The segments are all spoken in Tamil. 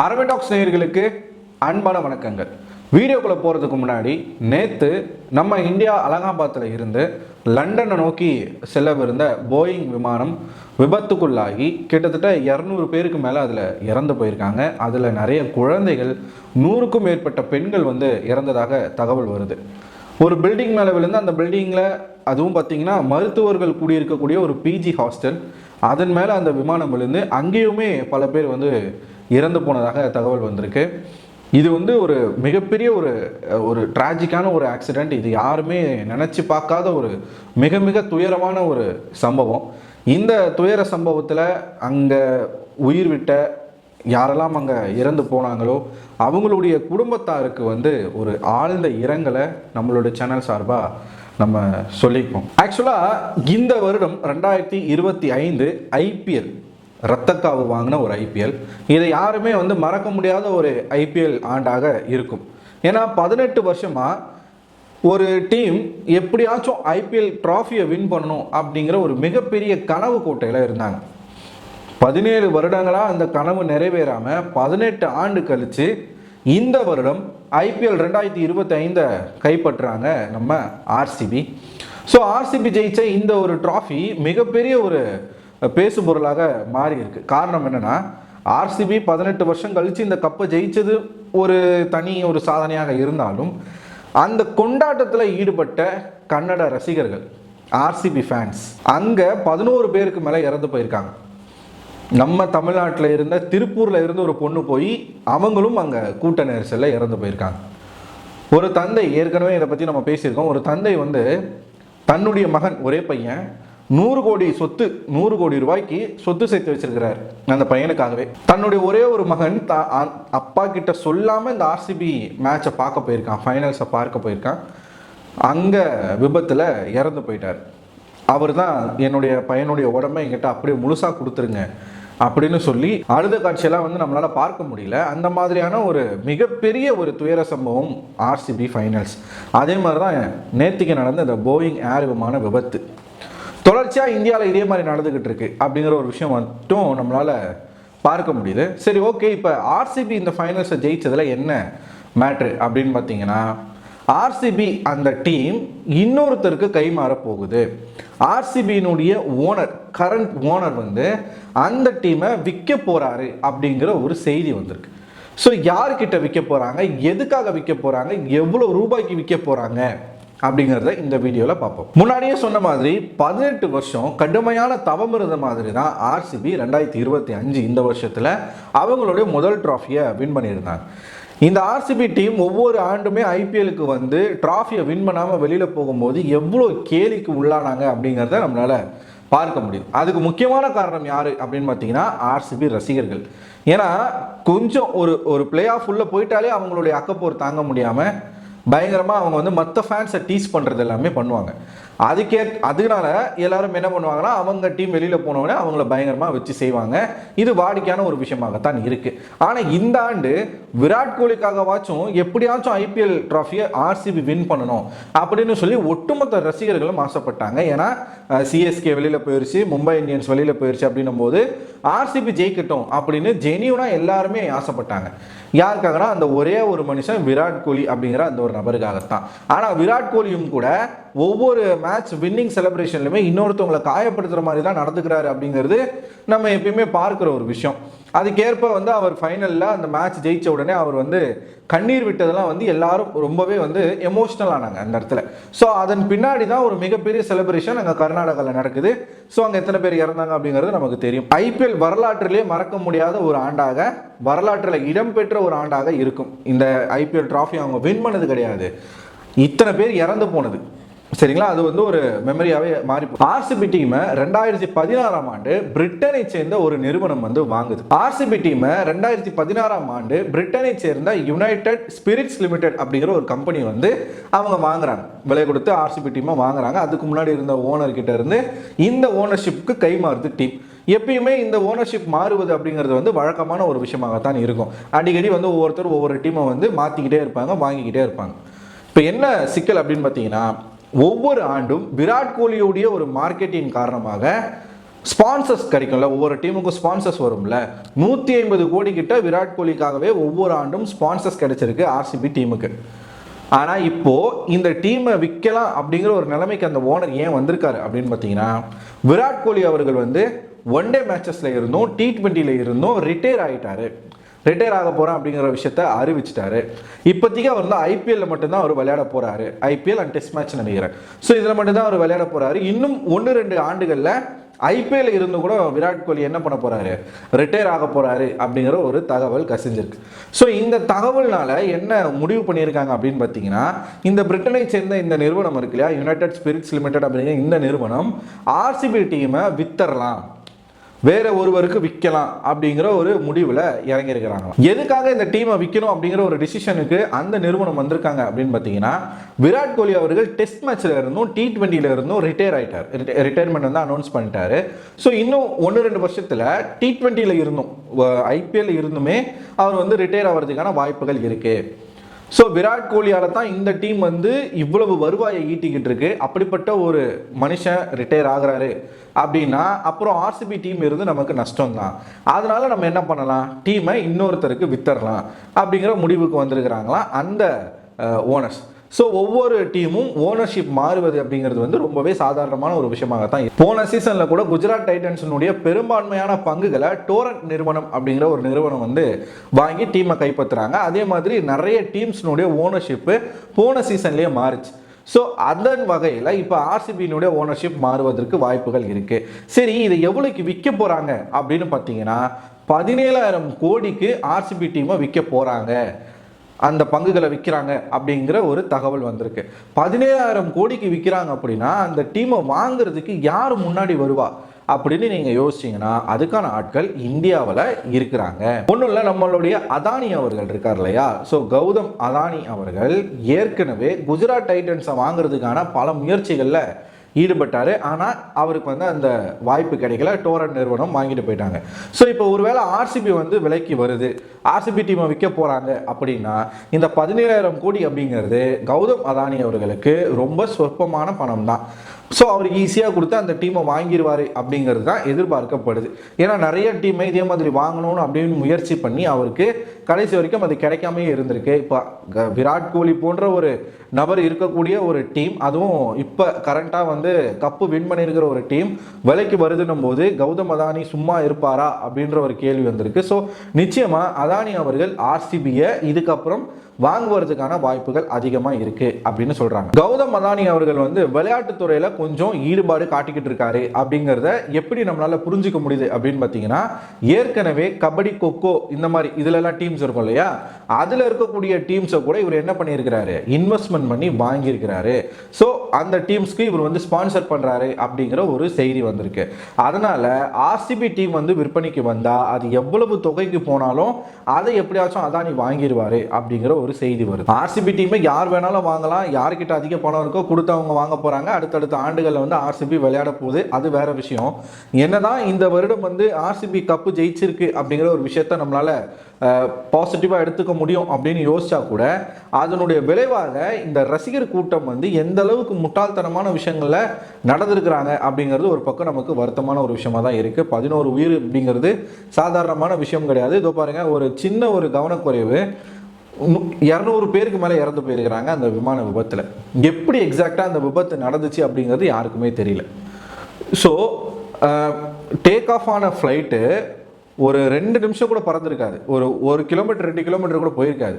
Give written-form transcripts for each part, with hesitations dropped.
அரவிடாக்ஸ் நேயர்களுக்கு அன்பான வணக்கங்கள். வீடியோக்குள்ளே போகிறதுக்கு முன்னாடி நேற்று நம்ம இந்தியா அலகாபாத்தில் இருந்து லண்டனை நோக்கி செல்லவிருந்த போயிங் விமானம் விபத்துக்குள்ளாகி கிட்டத்தட்ட 200 பேருக்கு மேலே அதில் இறந்து போயிருக்காங்க. அதில் நிறைய குழந்தைகள், 100க்கும் மேற்பட்ட பெண்கள் இறந்ததாக தகவல் வருது. ஒரு பில்டிங் மேலே விழுந்து அந்த பில்டிங்கில் அதுவும் பார்த்திங்கன்னா மருத்துவர்கள் கூடியிருக்கக்கூடிய ஒரு பிஜி ஹாஸ்டல், அதன் மேலே அந்த விமானம் விழுந்து அங்கேயுமே பல பேர் இறந்து போனதாக தகவல் வந்திருக்கு. இது ஒரு மிகப்பெரிய ஒரு டிராஜிக்கான ஒரு ஆக்சிடெண்ட். இது யாருமே நினச்சி பார்க்காத ஒரு மிக மிக துயரமான ஒரு சம்பவம். இந்த துயர சம்பவத்தில் அங்கே உயிர் விட்ட யாரெல்லாம் அங்கே இறந்து போனாங்களோ அவங்களுடைய குடும்பத்தாருக்கு ஒரு ஆழ்ந்த இரங்கலை நம்மளோட சேனல் சார்பாக நம்ம சொல்லிப்போம். ஆக்சுவலாக இந்த வருடம் 2025 ஐபிஎல் ரத்தக்காவு வாங்கின ஒரு ஐபிஎல். இதை யாருமே மறக்க முடியாத ஒரு ஐபிஎல் ஆண்டாக இருக்கும். ஏன்னா 18 வருஷமாக ஒரு டீம் எப்படியாச்சும் ஐபிஎல் ட்ராஃபியை வின் பண்ணணும் அப்படிங்கிற ஒரு மிகப்பெரிய கனவு கோட்டையில் இருந்தாங்க. 17 வருடங்களாக அந்த கனவு நிறைவேறாமல் 18 ஆண்டு கழித்து இந்த வருடம் ஐபிஎல் 2025 கைப்பற்றுறாங்க நம்ம ஆர்சிபி. ஸோ ஆர்சிபி ஜெயிச்ச இந்த ஒரு ட்ராஃபி மிகப்பெரிய ஒரு பேசு பொருளாக மாறி இருக்கு. காரணம் என்னன்னா, ஆர்சிபி 18 வருஷம் கழித்து இந்த கப்பை ஜெயிச்சது ஒரு தனி ஒரு சாதனையாக இருந்தாலும் அந்த கொண்டாட்டத்தில் ஈடுபட்ட கன்னட ரசிகர்கள், ஆர்சிபி ஃபேன்ஸ், அங்கே 11 பேருக்கு மேலே இறந்து போயிருக்காங்க. நம்ம தமிழ்நாட்டில் இருந்த திருப்பூரில் இருந்து ஒரு பொண்ணு போய் அவங்களும் அங்கே கூட்ட நெரிசலில் இறந்து போயிருக்காங்க. ஒரு தந்தை, ஏற்கனவே இதை பற்றி நம்ம பேசியிருக்கோம், ஒரு தந்தை தன்னுடைய மகன், ஒரே பையன், 100 கோடி ரூபாய்க்கு சொத்து சேர்த்து வச்சிருக்கிறார் அந்த பையனுக்காகவே. தன்னுடைய ஒரே ஒரு மகன் அப்பா கிட்ட சொல்லாமல் இந்த ஆர்சிபி மேட்சை பார்க்க போயிருக்கான், ஃபைனல்ஸை பார்க்க போயிருக்கான். அங்கே விபத்தில் இறந்து போயிட்டார். அவர் தான் என்னுடைய பையனுடைய உடம்பை என்கிட்ட அப்படியே முழுசாக கொடுத்துருங்க அப்படின்னு சொல்லி அழுத காட்சியெல்லாம் நம்மளால் பார்க்க முடியல. அந்த மாதிரியான ஒரு மிகப்பெரிய ஒரு துயர சம்பவம் ஆர்சிபி ஃபைனல்ஸ். அதே மாதிரி தான் நேற்றுக்கு நடந்த இந்த போயிங் ஏர் விமான விபத்து. தொடர்ச்சியாக இந்தியாவில் இதே மாதிரி நடந்துக்கிட்டு இருக்கு அப்படிங்கிற ஒரு விஷயம் மட்டும் நம்மளால் பார்க்க முடியுது. சரி, ஓகே, இப்போ ஆர்சிபி இந்த ஃபைனல்ஸை ஜெயிச்சதில் என்ன மேட்ரு அப்படின்னு பார்த்தீங்கன்னா, ஆர்சிபி அந்த டீம் இன்னொருத்தருக்கு கை மாற போகுது. ஆர்சிபியினுடைய ஓனர், கரண்ட் ஓனர் அந்த டீமை விற்க போகிறாரு அப்படிங்கிற ஒரு செய்தி வந்திருக்கு. ஸோ யார்கிட்ட விற்க போகிறாங்க, எதுக்காக விற்க போகிறாங்க, எவ்வளோ ரூபாய்க்கு விற்க போகிறாங்க அப்படிங்கிறத இந்த வீடியோவில் பார்ப்போம். முன்னாடியே சொன்ன மாதிரி 18 வருஷம் கடுமையான தவம் இருந்த மாதிரி தான் ஆர்சிபி 2025 இந்த வருஷத்தில் அவங்களுடைய முதல் ட்ராஃபியை வின் பண்ணியிருந்தாங்க. இந்த ஆர்சிபி டீம் ஒவ்வொரு ஆண்டுமே ஐபிஎலுக்கு ட்ராஃபியை வின் பண்ணாமல் வெளியில் போகும்போது எவ்வளோ கேலிக்கு உள்ளானாங்க அப்படிங்கிறத நம்மளால் பார்க்க முடியும். அதுக்கு முக்கியமான காரணம் யார் அப்படின்னு பார்த்தீங்கன்னா, ஆர்சிபி ரசிகர்கள். ஏன்னா கொஞ்சம் ஒரு பிளே ஆஃப் உள்ள போயிட்டாலே அவங்களுடைய அக்கப்போர் தாங்க முடியாமல் பயங்கரமாக அவங்க மற்ற ஃபேன்ஸை டீஸ் பண்ணுறது எல்லாமே பண்ணுவாங்க. அதனால எல்லாரும் என்ன பண்ணுவாங்கன்னா, அவங்க டீம் வெளியில் போனவொடனே அவங்கள பயங்கரமாக வச்சு செய்வாங்க. இது வாடிக்கையான ஒரு விஷயமாகத்தான் இருக்குது. ஆனால் இந்த ஆண்டு விராட் கோலிக்காகவாச்சும் எப்படியாச்சும் ஐபிஎல் ட்ராஃபியை ஆர்சிபி வின் பண்ணணும் அப்படின்னு சொல்லி ஒட்டுமொத்த ரசிகர்களும் ஆசைப்பட்டாங்க. ஏன்னா சிஎஸ்கே வெளியில் போயிடுச்சு, மும்பை இந்தியன்ஸ் வெளியில் போயிடுச்சு அப்படின்னும் போது ஆர்சிபி ஜெயிக்கட்டும் அப்படின்னு ஜெனியூனாக எல்லாருமே ஆசைப்பட்டாங்க. யாருக்காகனா, அந்த ஒரே ஒரு மனுஷன் விராட் கோலி அப்படிங்கிற அந்த ஒரு நபருக்காகத்தான். ஆனால் விராட் கோலியும் கூட ஒவ்வொரு மேட்ச் வின்னிங் செலிப்ரேஷன்லையுமே இன்னொருத்தவங்களை காயப்படுத்துகிற மாதிரி தான் நடந்துக்கிறாரு அப்படிங்கிறது நம்ம எப்பயுமே பார்க்குற ஒரு விஷயம். அதுக்கேற்ப அவர் ஃபைனலில் அந்த மேட்ச் ஜெயிச்ச உடனே அவர் கண்ணீர் விட்டதெல்லாம் எல்லாரும் ரொம்பவே எமோஷ்னல் ஆனாங்க அந்த இடத்துல. ஸோ அதன் பின்னாடி தான் ஒரு மிகப்பெரிய செலிப்ரேஷன் அங்கே கர்நாடகாவில் நடக்குது. ஸோ அங்கே எத்தனை பேர் இறந்தாங்க அப்படிங்கிறது நமக்கு தெரியும். ஐபிஎல் வரலாற்றிலே மறக்க முடியாத ஒரு ஆண்டாக, வரலாற்றில் இடம்பெற்ற ஒரு ஆண்டாக இருக்கும். இந்த ஐபிஎல் ட்ராஃபி அவங்க வின் பண்ணது கிடையாது, இத்தனை பேர் இறந்து போனது. சரிங்களா, அது ஒரு மெமரியாவே மாறி. ஆர்சிபி டீமை 2016ஆம் ஆண்டு பிரிட்டனை சேர்ந்த ஒரு நிறுவனம் வாங்குது. ஆர்சிபி டீமை 2016ஆம் ஆண்டு பிரிட்டனை சேர்ந்த யுனைடெட் ஸ்பிரிட்ஸ் லிமிடெட் அப்படிங்கிற ஒரு கம்பெனி அவங்க வாங்குறாங்க, விலை கொடுத்து ஆர்சிபி டீமை வாங்குறாங்க. அதுக்கு முன்னாடி இருந்த ஓனர் கிட்ட இருந்து இந்த ஓனர்ஷிப்புக்கு கை மாறுது டீம். எப்பயுமே இந்த ஓனர்ஷிப் மாறுவது அப்படிங்கிறது வழக்கமான ஒரு விஷயமாகத்தான் இருக்கும். அடிக்கடி ஒவ்வொருத்தர் ஒவ்வொரு டீமை மாற்றிக்கிட்டே இருப்பாங்க, வாங்கிக்கிட்டே இருப்பாங்க. இப்போ என்ன சிக்கல் அப்படின்னு பார்த்தீங்கன்னா, ஒவ்வொரு ஆண்டும் விராட் கோலியுடைய ஒரு மார்க்கெட்டிங் காரணமாக ஸ்பான்சர்ஸ் கிடைக்கும்ல, ஒவ்வொரு டீமுக்கும் ஸ்பான்சர்ஸ் வரும்ல. 150 கோடி கிட்ட விராட் கோலிக்காகவே ஒவ்வொரு ஆண்டும் ஸ்பான்சர்ஸ் கிடைச்சிருக்கு ஆர்சிபி டீமுக்கு. ஆனால் இப்போது இந்த டீமை விற்கலாம் அப்படிங்கிற ஒரு நிலைமைக்கு அந்த ஓனர் ஏன் வந்திருக்காரு அப்படின்னு பார்த்தீங்கன்னா, விராட் கோலி அவர்கள் வந்து ஒன் டே மேட்சஸில் இருந்தும் T20 இருந்தும் ரிட்டையர் ஆகிட்டாரு. ரிட்டையர் ஆக போகிறேன் அப்படிங்கிற விஷயத்த அறிவிச்சிட்டாரு. இப்போதைக்கு அவர் வந்து ஐபிஎல்ல மட்டும்தான் அவர் விளையாட போகிறாரு. ஐபிஎல் அண்ட் டெஸ்ட் மேட்ச் நினைக்கிறேன். ஸோ இதில் மட்டும்தான் அவர் விளையாட போகிறாரு. இன்னும் 1-2 ஆண்டுகளில் ஐபிஎல் இருந்து கூட விராட் கோலி என்ன பண்ண போறாரு, ரிட்டையர் ஆக போறாரு அப்படிங்கிற ஒரு தகவல் கசிஞ்சிருக்கு. ஸோ இந்த தகவல்னால என்ன முடிவு பண்ணியிருக்காங்க அப்படின்னு பார்த்தீங்கன்னா, இந்த பிரிட்டனை சேர்ந்த இந்த நிறுவனம் இருக்கு இல்லையா, யுனைடெட் ஸ்பிரிட்ஸ் லிமிடெட் அப்படிங்கிற இந்த நிறுவனம் ஆர்சிபி டீமை வித்தரலாம், வேற ஒருவருக்கு விற்கலாம் அப்படிங்கிற ஒரு முடிவில் இறங்கியிருக்கிறாங்க. எதுக்காக இந்த டீமை விற்கணும் அப்படிங்கிற ஒரு டிசிஷனுக்கு அந்த நிறுவனம் வந்திருக்காங்க அப்படின்னு பார்த்தீங்கன்னா, விராட் கோலி அவர்கள் டெஸ்ட் மேட்ச்ல இருந்தும் T20 இருந்தும் ரிட்டையர் ஆயிட்டார். ரிட்டையர்மெண்ட் வந்து அனௌன்ஸ் பண்ணிட்டாரு. ஸோ இன்னும் 1-2 வருஷத்தில் T20 இருந்தும் ஐபிஎல் இருந்துமே அவர் வந்து ரிட்டையர் ஆகிறதுக்கான வாய்ப்புகள் இருக்கு. ஸோ விராட் கோலியால் தான் இந்த டீம் வந்து இவ்வளவு வருவாயை ஈட்டிக்கிட்டு இருக்கு. அப்படிப்பட்ட ஒரு மனுஷன் ரிட்டையர் ஆகிறாரு அப்படின்னா அப்புறம் ஆர்சிபி டீம் இருந்து நமக்கு நஷ்டம் தான். அதனால நம்ம என்ன பண்ணலாம், டீமை இன்னொருத்தருக்கு வித்தரலாம் அப்படிங்கிற முடிவுக்கு வந்திருக்கிறாங்களா அந்த ஓனர்ஸ். ஸோ ஒவ்வொரு டீமும் ஓனர்ஷிப் மாறுவது அப்படிங்கிறது வந்து ரொம்பவே சாதாரணமான ஒரு விஷயமாகத்தான். போன சீசனில் கூட குஜராத் டைட்டன்ஸினுடைய பெரும்பான்மையான பங்குகளை டோரண்ட் நிறுவனம் அப்படிங்கிற ஒரு நிறுவனம் வந்து வாங்கி டீமை கைப்பற்றுறாங்க. அதே மாதிரி நிறைய டீம்ஸினுடைய ஓனர்ஷிப்பு போன சீசன்லேயே மாறுச்சு. ஸோ அதன் வகையில் இப்போ ஆர்சிபியினுடைய ஓனர்ஷிப் மாறுவதற்கு வாய்ப்புகள் இருக்குது. சரி, இதை எவ்வளோக்கு விற்க போகிறாங்க அப்படின்னு பார்த்தீங்கன்னா, 17,000 கோடிக்கு ஆர்சிபி டீமை விற்க போகிறாங்க, அந்த பங்குகளை விற்கிறாங்க அப்படிங்கிற ஒரு தகவல் வந்திருக்கு. 17,000 கோடிக்கு விற்கிறாங்க அப்படின்னா அந்த டீமை வாங்குறதுக்கு யார் முன்னாடி வருவா அப்படின்னு நீங்கள் யோசிச்சிங்கன்னா அதுக்கான ஆட்கள் இந்தியாவில் இருக்கிறாங்க. ஒன்றும் இல்லை, நம்மளுடைய அதானி அவர்கள் இருக்கார் இல்லையா, ஸோ கௌதம் அதானி அவர்கள் ஏற்கனவே குஜராத் டைட்டன்ஸை வாங்குறதுக்கான பல முயற்சிகளில் ஈடுபட்டார். ஆனால் அவருக்கு வந்து அந்த வாய்ப்பு கிடைக்கல, டோரண்ட் நிறுவனம் வாங்கிட்டு போயிட்டாங்க. ஸோ இப்போ ஒருவேளை ஆர்சிபி வந்து விலைக்கு வருது, ஆர்சிபி டீமை விற்க போகிறாங்க அப்படின்னா இந்த 17,000 கோடி அப்படிங்கிறது கௌதம் அதானி அவர்களுக்கு ரொம்ப சொற்பமான பணம் தான். ஸோ அவருக்கு ஈஸியாக கொடுத்து அந்த டீமை வாங்கிடுவார் அப்படிங்கிறது தான் எதிர்பார்க்கப்படுது. ஏன்னா நிறைய டீமை இதே மாதிரி வாங்கணும்னு அப்படின்னு முயற்சி பண்ணி அவருக்கு கடைசி வரைக்கும் அது கிடைக்காமே இருந்திருக்கு. இப்போ விராட் கோலி போன்ற ஒரு நபர் இருக்கக்கூடிய ஒரு டீம், அதுவும் இப்போ கரண்ட்டாக வந்து கப்பு வின் பண்ணியிருக்கிற ஒரு டீம் விலைக்கு வருதுன்னும் போது கௌதம் அதானி சும்மா இருப்பாரா அப்படின்ற ஒரு கேள்வி வந்திருக்கு. ஸோ நிச்சயமாக அதானி அவர்கள் ஆர்சிபியை இதுக்கப்புறம் வாங்குவதற்கான வாய்ப்புகள் அதிகமாக இருக்குது அப்படின்னு சொல்கிறாங்க. கௌதம் அதானி அவர்கள் வந்து விளையாட்டுத்துறையில் கொஞ்சம் ஈடுபாடு காட்டிக்கிட்டு இருக்காரு அப்படிங்கிறத எப்படி நம்மளால் புரிஞ்சுக்க முடியுது அப்படின்னு பார்த்தீங்கன்னா, ஏற்கனவே கபடி, கொக்கோ இந்த மாதிரி இதிலெல்லாம் டீம்ஸ் இருக்கும் இல்லையா, அதில் இருக்கக்கூடிய டீம்ஸை கூட இவர் என்ன பண்ணியிருக்கிறாரு, இன்வெஸ்ட்மெண்ட் பண்ணி வாங்கியிருக்கிறாரு. ஸோ அந்த டீம்ஸ்க்கு இவர் வந்து ஸ்பான்சர் பண்ணுறாரு அப்படிங்கிற ஒரு செய்தி வந்திருக்கு. அதனால் ஆர்சிபி டீம் வந்து விற்பனைக்கு வந்தால் அது எவ்வளவு தொகைக்கு போனாலும் அதை எப்படியாச்சும் அதானி வாங்கிடுவார் அப்படிங்கிற ஒரு செய்தி வருது. ஆர்சிபி டீமை யார் வேணாலும் வாங்கலாம், யார்கிட்ட அதிக பணம் இருக்கோ கொடுத்து அவங்க வாங்க போகிறாங்க. அடுத்தடுத்த ஆண்டுகளில் வந்து ஆர்சிபி விளையாட போகுது, அது வேற விஷயம். என்னதான் இந்த வருடம் வந்து ஆர்சிபி கப்பு ஜெயிச்சிருக்கு அப்படிங்கிற ஒரு விஷயத்த நம்மளால பாசிட்டிவாக எடுத்துக்க முடியும் அப்படின்னு யோசிச்சா கூட அதனுடைய விளைவாக இந்த ரசிகர் கூட்டம் வந்து எந்த அளவுக்கு முட்டாள்தனமான விஷயங்களில் நடந்திருக்கிறாங்க அப்படிங்கிறது ஒரு பக்கம் நமக்கு வருத்தமான ஒரு விஷயமா தான் இருக்குது. 11 உயிர் அப்படிங்கிறது சாதாரணமான விஷயம் கிடையாது. இதோ பாருங்க, ஒரு சின்ன ஒரு கவனக்குறைவு 200 பேருக்கு மேலே இறந்து போயிருக்கிறாங்க அந்த விமான விபத்தில். எப்படி எக்ஸாக்டாக அந்த விபத்து நடந்துச்சு அப்படிங்கிறது யாருக்குமே தெரியல. ஸோ டேக் ஆஃப் ஆன ஃப்ளைட்டு ஒரு 2 நிமிஷம் கூட பறந்துருக்காது, ஒரு 1 கிலோமீட்டர் 2 கிலோமீட்டர் கூட போயிருக்காது.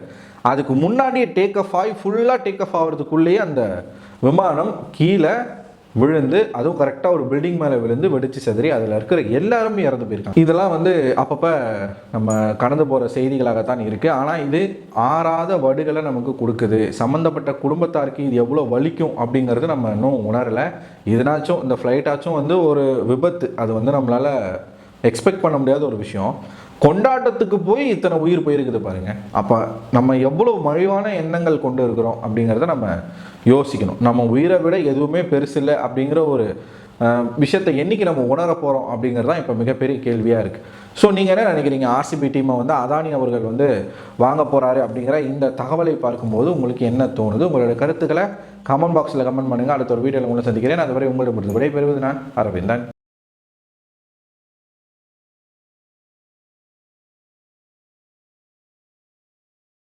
அதுக்கு முன்னாடியே டேக் ஆஃப் ஆகி ஃபுல்லாக டேக் ஆஃப் ஆகிறதுக்குள்ளேயே அந்த விமானம் கீழே விழுந்து, அதுவும் கரெக்டாக ஒரு பில்டிங் மேலே விழுந்து வெடிச்சு செதறி அதில் இருக்கிற எல்லாருமே இறந்து போயிருக்காங்க. இதெல்லாம் வந்து அப்பப்போ நம்ம கடந்து போகிற செய்திகளாகத்தான் இருக்குது. ஆனால் இது ஆறாத வடுகளை நமக்கு கொடுக்குது. சம்மந்தப்பட்ட குடும்பத்தாருக்கு இது எவ்வளோ வலிக்கும் அப்படிங்கிறது நம்ம இன்னும் உணரலை. இதனாச்சும் இந்த ஃப்ளைட்டாச்சும் வந்து ஒரு விபத்து, அது வந்து நம்மளால் எக்ஸ்பெக்ட் பண்ண முடியாத ஒரு விஷயம். கொண்டாட்டத்துக்கு போய் இத்தனை உயிர் போயிருக்குது பாருங்க. அப்போ நம்ம எவ்வளோ மலிவான எண்ணங்கள் கொண்டு இருக்கிறோம் அப்படிங்கிறத நம்ம யோசிக்கணும். நம்ம உயிரை விட எதுவுமே பெருசில்லை அப்படிங்கிற ஒரு விஷயத்தை என்னைக்கு நம்ம உணர போகிறோம் அப்படிங்கிறது தான் இப்போ மிகப்பெரிய கேள்வியாக இருக்குது. ஸோ நீங்கள் என்ன நினைக்கிறீங்க, ஆர்சிபி டீமை வந்து அதானி அவர்கள் வந்து வாங்க போகிறாரு அப்படிங்கிற இந்த தகவலை பார்க்கும்போது உங்களுக்கு என்ன தோணுது? உங்களோட கருத்துக்களை கமெண்ட் பாக்ஸில் கமெண்ட் பண்ணுங்கள். அடுத்த ஒரு வீடியோவில் உங்களை சந்திக்கிறேன். அதுவரை உங்களிடம் விடைபெறுவது நான் அரவிந்தன்.